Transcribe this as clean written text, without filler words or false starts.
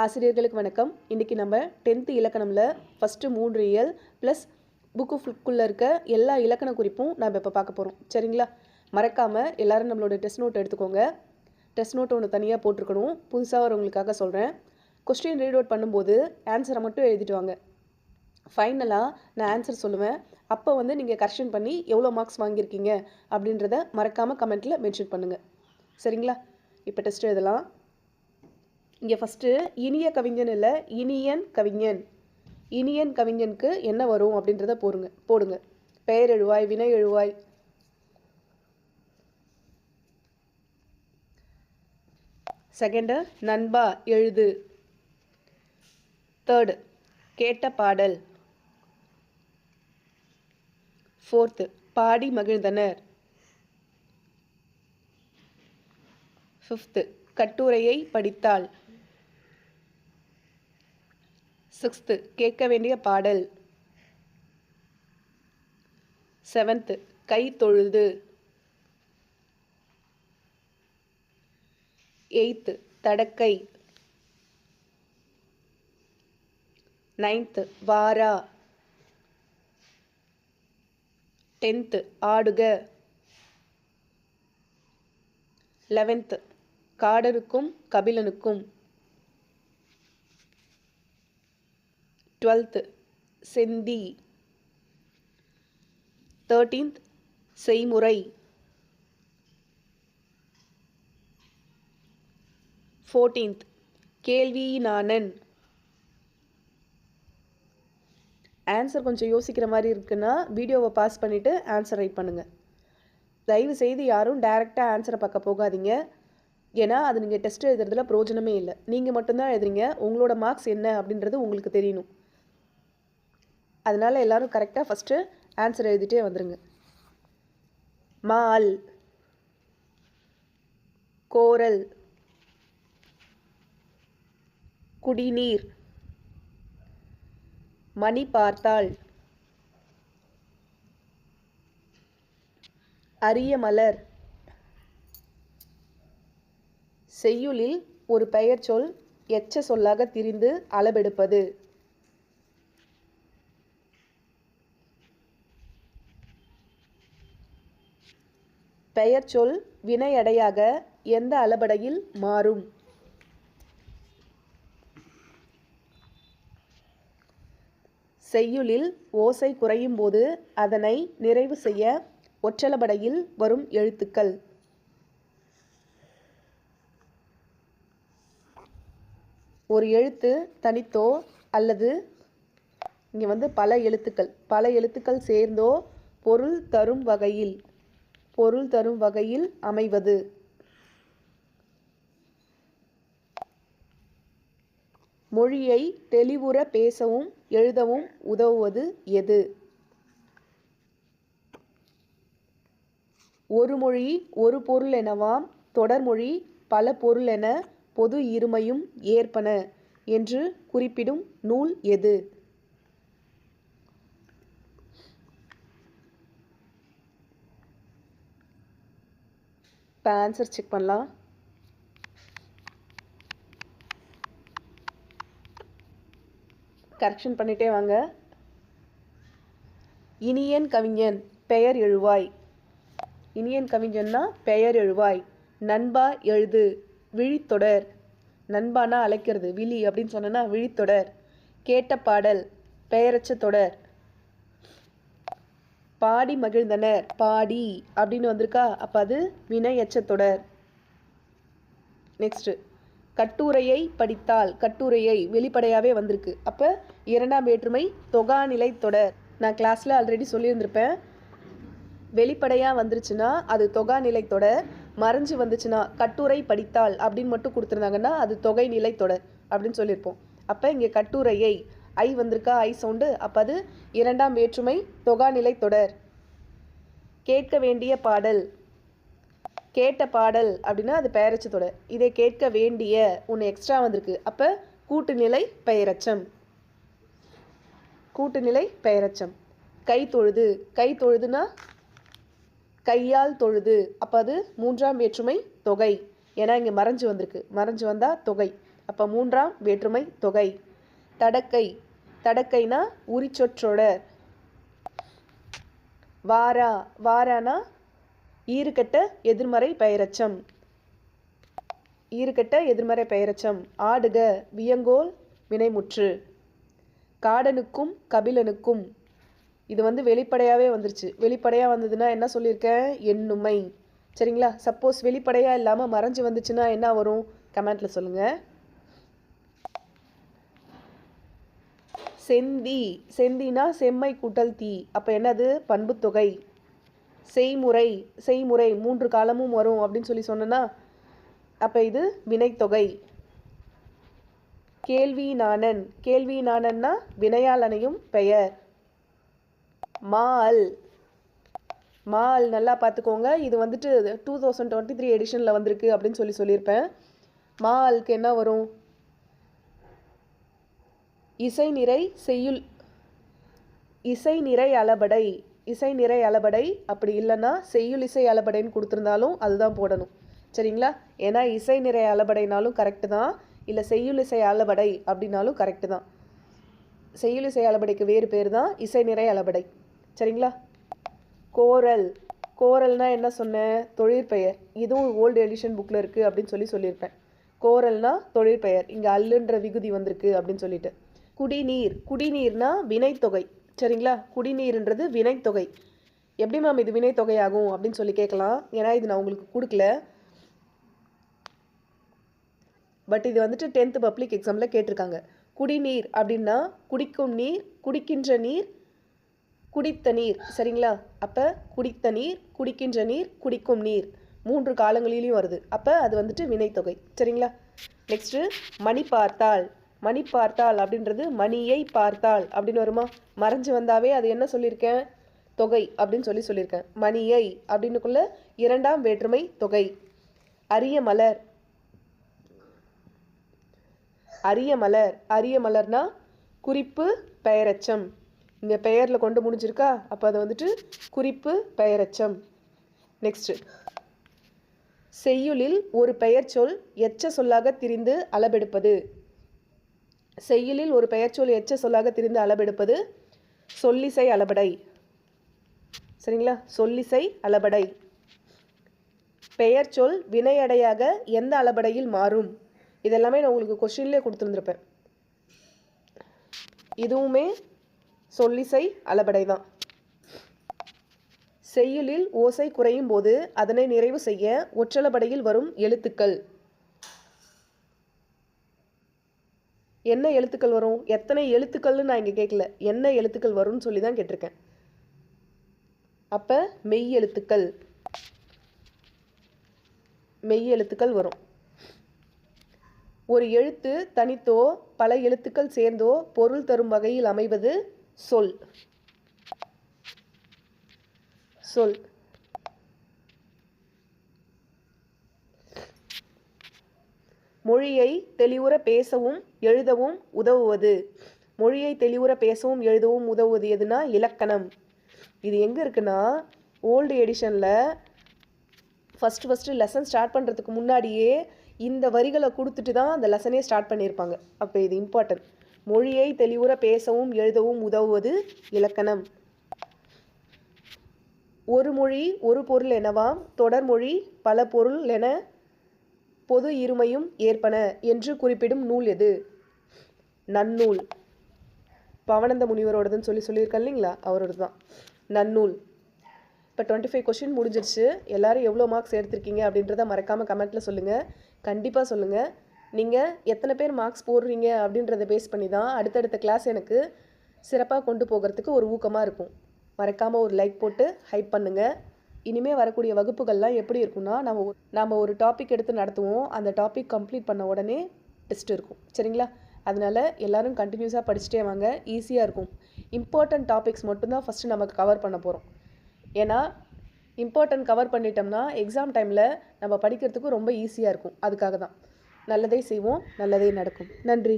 ஆசிரியர்களுக்கு வணக்கம். இன்றைக்கி நம்ம 10th இலக்கணமில் ஃபஸ்ட்டு 3 இயல் ப்ளஸ் புக்கு ஃபுல்குள்ளே இருக்க எல்லா இலக்கண குறிப்பும் நம்ம இப்போ பார்க்க போகிறோம். சரிங்களா? மறக்காமல் எல்லோரும் நம்மளோட டெஸ்ட் நோட் எடுத்துக்கோங்க. டெஸ்ட் நோட் ஒன்று தனியாக போட்டிருக்கணும். புதுசாக வரவங்களுக்காக சொல்கிறேன். கொஸ்டின் ரீட் அவுட் பண்ணும்போது ஆன்சரை மட்டும் எழுதிட்டு வாங்க. ஃபைனலாக நான் ஆன்சர் சொல்லுவேன். அப்போ நீங்கள் கரெக்ஷன் பண்ணி எவ்வளோ மார்க்ஸ் வாங்கியிருக்கீங்க அப்படின்றத மறக்காமல் கமெண்ட்டில் மென்ஷன் பண்ணுங்கள். சரிங்களா? இப்போ டெஸ்ட் எழுதலாம். இங்கே ஃபஸ்ட்டு இனிய கவிஞன் இல்லை, இனியன் கவிஞன். இனியன் கவிஞனுக்கு என்ன வரும் அப்படின்றத போடுங்க. பெயர் எழுவாய், வினை எழுவாய். செகண்டு நண்பா எழுது. தேர்டு கேட்ட பாடல். ஃபோர்த்து பாடி மகிழ்ந்தனர். ஃபிஃப்த்து கட்டுரையை படித்தாள். சிக்ஸ்த்து கேட்க வேண்டிய பாடல். செவன்த்து கை தொழுது. எயித்து தடக்கை. நைன்த்து வாரா. 10th ஆடுக. 11th காடனுக்கும் கபிலனுக்கும். 12th செந்தி. 13th செய்முறை. 14th கேள்வியினானன். ஆன்சர் கொஞ்சம் யோசிக்கிற மாதிரி இருக்குன்னா வீடியோவை பாஸ் பண்ணிவிட்டு ஆன்சர் ரைட் பண்ணுங்கள். தயவு செய்து யாரும் டைரெக்டாக ஆன்சரை பார்க்க போகாதீங்க. ஏன்னா அது நீங்கள் டெஸ்ட் எழுதுறதுல பிரயோஜனமே இல்லை. நீங்கள் மட்டும்தான் எழுதுறீங்க. உங்களோட மார்க்ஸ் என்ன அப்படின்றது உங்களுக்கு தெரியணும். அதனால் எல்லோரும் கரெக்டாக ஃபஸ்ட்டு ஆன்சர் எழுதிட்டே வந்துடுங்க. மால், கோரல், குடிநீர், மணி பார்த்தாள், அரிய மலர். செய்யுளில் ஒரு பெயர் சொல் எச்ச சொல்லாக திரிந்து அளபெடுப்பது. பெயர் சொல் வினையடையாக எந்த அளபடையில் மாறும்? செய்யுளில் ஓசை குறையும் போது அதனை நிறைவு செய்ய ஒற்றளபடையில் வரும் எழுத்துக்கள். ஒரு எழுத்து தனித்தோ அல்லது இங்கே பல எழுத்துக்கள் சேர்ந்தோ பொருள் தரும் வகையில் அமைவது. மொழியை தெளிவுற பேசவும் எழுதவும் உதவுவது எது? ஒரு மொழி ஒரு பொருள் எனவாம், தொடர்மொழி பல பொருள் என பொது இருமையும் ஏற்பன என்று குறிப்பிடும் நூல் எது? இப்போ ஆன்சர் செக் பண்ணலாம். கரெக்ஷன் பண்ணிட்டே வாங்க. இனியன் கவிஞன் பெயர் எழுவாய். இனியன் கவிஞன்னா பெயர் எழுவாய். நண்பா எழுது. விழித்தொடர். நண்பானா அழைக்கிறது, விழி அப்படின்னு சொன்னா விழித்தொடர். கேட்ட பாடல் பெயரச்ச தொடர். பாடி மகிழ்ந்தனர். பாடி அப்படின்னு வந்திருக்கா, அப்போ அது வினையச்ச தொடர். நெக்ஸ்ட்டு கட்டுரையை படித்தால். கட்டுரையை வெளிப்படையாகவே வந்திருக்கு, அப்போ இரண்டாம் வேற்றுமை தொகாநிலை தொடர். நான் கிளாஸில் ஆல்ரெடி சொல்லியிருந்திருப்பேன். வெளிப்படையாக வந்துருச்சுன்னா அது தொகாநிலை தொடர். மறைஞ்சு வந்துச்சுன்னா கட்டுரை படித்தால் அப்படின்னு மட்டும் கொடுத்துருந்தாங்கன்னா அது தொகை நிலை தொடர் அப்படின்னு சொல்லியிருப்போம். அப்போ இங்கே கட்டுரையை ஐ வந்திருக்கா, ஐ சவுண்டு, அப்போ அது இரண்டாம் வேற்றுமை தொகாநிலை தொடர். கேட்க வேண்டிய பாடல். கேட்ட பாடல் அப்படின்னா அது பெயரச்ச தொடர். இதை கேட்க வேண்டிய ஒன்று எக்ஸ்ட்ரா வந்திருக்கு, அப்போ கூட்டுநிலை பெயரச்சம். கூட்டுநிலை பெயரச்சம். கை தொழுது. கை தொழுதுன்னா கையால் தொழுது, அப்போ அது மூன்றாம் வேற்றுமை தொகை. ஏன்னா இங்கே மறைஞ்சு வந்திருக்கு, மறைஞ்சு வந்தால் தொகை. அப்போ 3ஆம் வேற்றுமை தொகை. தடக்கை, தடக்கைனா உரிச்சொற்றொடர். வாரா, வாரானா ஈறுகெட்ட எதிர்மறை பெயரெச்சம். ஈறுகெட்ட எதிர்மறை பெயரெச்சம். ஆடுக வியங்கோல் வினைமுற்று. காடனுக்கும் கபிலனுக்கும், இது வெளிப்படையாகவே வந்துருச்சு. வெளிப்படையாக வந்ததுன்னா என்ன சொல்லியிருக்கேன்? எண்ணுமை. சரிங்களா? சப்போஸ் வெளிப்படையாக இல்லாமல் மறைஞ்சு வந்துச்சுன்னா என்ன வரும்? கமெண்ட்டில் சொல்லுங்கள். செந்தி, செந்தினா செம்மை கூட்டல் தீ. அப்போ என்னது? பண்புத்தொகை. செய்முறை, செய்முறை 3 காலமும் வரும் அப்படின்னு சொன்னேன்னா அப்போ இது வினைத்தொகை. கேள்வி நாணன், கேள்வி நாணன்னா வினையாளனையும் பெயர். மால், மால் நல்லா பார்த்துக்கோங்க. இது 2023 எடிஷனில் வந்திருக்கு அப்படின்னு சொல்லியிருப்பேன். மாலுக்கு என்ன வரும்? இசை நிறை செய்யுள், இசை நிறை அளபடை. இசை நிறை அளபடை. அப்படி இல்லைன்னா செய்யுள் இசை அளபடைன்னு கொடுத்துருந்தாலும் அதுதான் போடணும். சரிங்களா? ஏன்னா இசை நிறை அளபடைனாலும் கரெக்டு தான், இல்லை செய்யுள் இசை அளபடை அப்படின்னாலும் கரெக்டு தான். செய்யுள் இசை அளபடைக்கு வேறு பேர் தான் இசை நிறை அளபடை. சரிங்களா? கோரல், கோரல்னா என்ன சொன்னேன்? தொழிற்பெயர். இதுவும் ஓல்டு எடிஷன் புக்கில் இருக்குது அப்படின்னு சொல்லியிருப்பேன். கோரல்னா தொழிற்பெயர். இங்கே அல்லுன்ற விகுதி வந்திருக்கு அப்படின்னு சொல்லிட்டு. குடிநீர், குடிநீர்னா வினைத்தொகை. சரிங்களா? குடிநீர்ன்றது வினைத்தொகை. எப்படி மேம் இது வினைத்தொகை ஆகும் அப்படின்னு கேட்கலாம். ஏன்னா இது நான் உங்களுக்கு கொடுக்கல. பட் இது 10th பப்ளிக் எக்ஸாமில் கேட்டிருக்காங்க. குடிநீர் அப்படின்னா குடிக்கும் நீர், குடிக்கின்ற நீர், குடித்த நீர். சரிங்களா? அப்போ குடித்த நீர், குடிக்கின்ற நீர், குடிக்கும் நீர் 3 காலங்களிலையும் வருது. அப்போ அது வினைத்தொகை. சரிங்களா? நெக்ஸ்ட்டு மணி பார்த்தால். மணி பார்த்தால் அப்படின்றது மணியை பார்த்தால் அப்படின்னு வருமா? மறைஞ்சு வந்தாவே அது என்ன சொல்லியிருக்கேன்? தொகை அப்படின்னு சொல்லியிருக்கேன். மணியை அப்படின்னுக்குள்ள 2ஆம் வேற்றுமை தொகை. அரிய மலர், அரிய மலர். அரிய மலர்னா குறிப்பு பெயரெச்சம். இங்கே பெயரில் கொண்டு முடிஞ்சிருக்கா? அப்போ அது குறிப்பு பெயரெச்சம். நெக்ஸ்ட்டு செய்யுளில் ஒரு பெயர் சொல் எச்ச சொல்லாக திரிந்து அளபெடுப்பது. செய்யுளில் ஒரு பெயர் சொல் எச்ச சொல்லாக திரிந்து அளபெடுப்பது சொல்லிசை அளபடை. சரிங்களா? சொல்லிசை அளபடை. பெயர் சொல் வினையடையாக எந்த அளபடையில் மாறும்? இதெல்லாமே நான் உங்களுக்கு கொஸ்டின்லேயே கொடுத்துருந்துருப்பேன். இதுவுமே சொல்லிசை அளபடை தான். செய்யுளில் ஓசை குறையும் போது அதனை நிறைவு செய்ய ஒற்றளபடையில் வரும் எழுத்துக்கள். என்ன எழுத்துக்கள் வரும்? எத்தனை எழுத்துக்கள்னு நான் இங்கே கேட்கல, என்ன எழுத்துக்கள் வரும்னு சொல்லி தான் கேட்டிருக்கேன். அப்போ மெய் எழுத்துக்கள், மெய் எழுத்துக்கள் வரும். ஒரு எழுத்து தனித்தோ பல எழுத்துக்கள் சேர்ந்தோ பொருள் தரும் வகையில் அமைவது சொல். சொல். மொழியை தெளிவுற பேசவும் எழுதவும் உதவுவது. மொழியை தெளிவுற பேசவும் எழுதவும் உதவுவது எதுனா இலக்கணம். இது எங்கே இருக்குன்னா ஓல்டு எடிஷனில் ஃபஸ்ட்டு லெசன் ஸ்டார்ட் பண்ணுறதுக்கு முன்னாடியே இந்த வரிகளை கொடுத்துட்டு தான் அந்த லெசனே ஸ்டார்ட் பண்ணியிருப்பாங்க. அப்போ இது இம்பார்ட்டன்ட். மொழியை தெளிவுற பேசவும் எழுதவும் உதவுவது இலக்கணம். ஒரு மொழி ஒரு பொருள் எனவாம், தொடர்மொழி பல பொருள் என பொது இருமையும் ஏற்பன என்று குறிப்பிடும் நூல் எது? நன்னூல். பவனந்த முனிவரோடதுன்னு சொல்லியிருக்கேன் இல்லைங்களா, அவரோடது தான் நன்னூல். இப்போ 25 கொஷின் முடிஞ்சிருச்சு. எல்லோரும் எவ்வளோ மார்க்ஸ் எடுத்திருக்கீங்க அப்படின்றத மறக்காமல் கமெண்ட்டில் சொல்லுங்கள். கண்டிப்பாக சொல்லுங்கள். நீங்கள் எத்தனை பேர் மார்க்ஸ் போடுறீங்க அப்படின்றத பேஸ் பண்ணி தான் அடுத்தடுத்த கிளாஸ் எனக்கு சிறப்பாக கொண்டு போகிறதுக்கு ஒரு ஊக்கமாக இருக்கும். மறக்காமல் ஒரு லைக் போட்டு ஹைப் பண்ணுங்கள். இனிமேல் வரக்கூடிய வகுப்புகள்லாம் எப்படி இருக்குன்னா, நம்ம ஒரு டாபிக் எடுத்து நடத்துவோம். அந்த டாபிக் கம்ப்ளீட் பண்ண உடனே டெஸ்ட் இருக்கும். சரிங்களா? அதனால் எல்லோரும் கண்டினியூஸாக படிச்சுட்டே வாங்க. ஈஸியாக இருக்கும். இம்பார்ட்டன்ட் டாபிக்ஸ் மட்டும்தான் ஃபஸ்ட்டு நமக்கு கவர் பண்ண போகிறோம். ஏன்னா இம்பார்ட்டன்ட் கவர் பண்ணிட்டோம்னா எக்ஸாம் டைமில் நம்ம படிக்கிறதுக்கு ரொம்ப ஈஸியாக இருக்கும். அதுக்காக தான். நல்லதை செய்வோம், நல்லதே நடக்கும். நன்றி.